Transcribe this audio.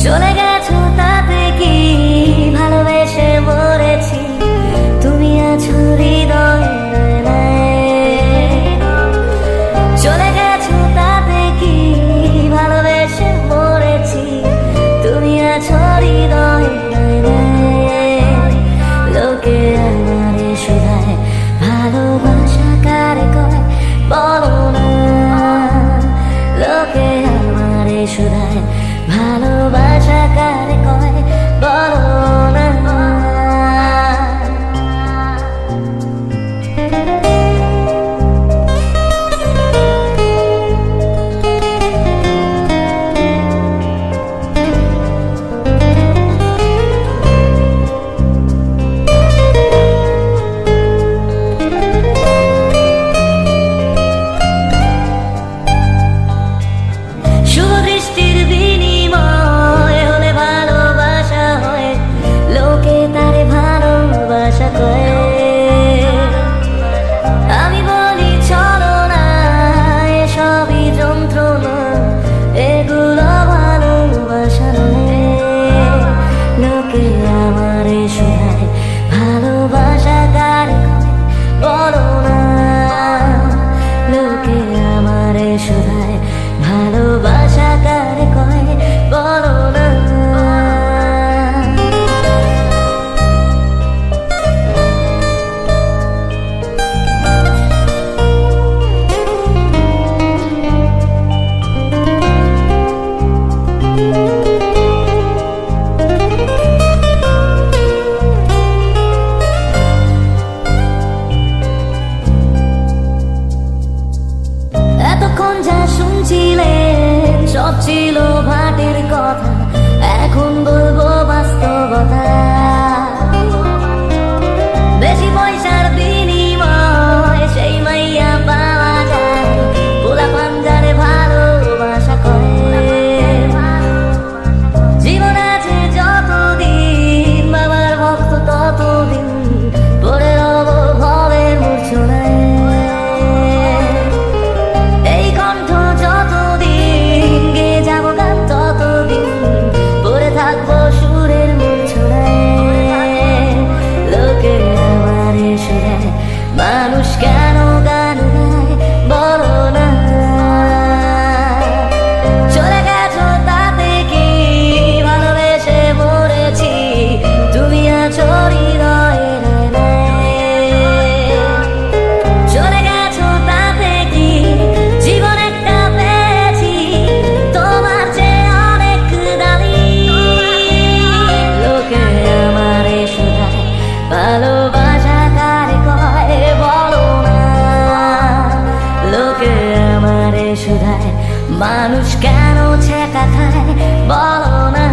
চলে গেছো তাতে কি ভালোবেসে মরেছি, তুমি আছো হৃদয়ে। চলে গেছো তাতে কি ভালোবেসে মরেছি, তুমি আছো হৃদয়ে। লোকে আমারে শুধায় ভালোবাসা কারে কয় বলো না, লোকে আমারে শুধায় ভালোবাসা কারে কয় বলো না। আমি বলি চলো না, এসবই যন্ত্রণা, এগুলো ভালোবাসা নয়। লোকে আমারে শুধায় ভালোবাসা কারে কয় বলো না, লোকে আমারে শুধায় ভালোবাসা কারে কয় বলো না। এতক্ষণ যা শুনছিলেন সব ছিল ভাটের কথা, এখন বলবো বাস্তবতা। বেশি পয়সার বিনিময় সেই মাইয়া পাওয়া যায়, পোলা পাঞ্জারে ভালোবাসা করে। জীবন আছে যতদিন, বাবার ভক্ত ততদিন, পড়ে রব ভবের মূর্ছনায়। মানুষ কেন গান গায় বলো না, চলে গেছো তাতে কি ভালোবেসে মরেছি, তুমি আছো হৃদয়ে। চলে গেছো তাতে কি জীবন একটা পেয়েছি, তোমার চেয়ে অনেক দামি। লোকে আমারে শুধায় ভালোবাসা কারে কয় বলো না, লোকে আমারে শুধায় মানুষ কেন ছেঁকা খায় বলো না।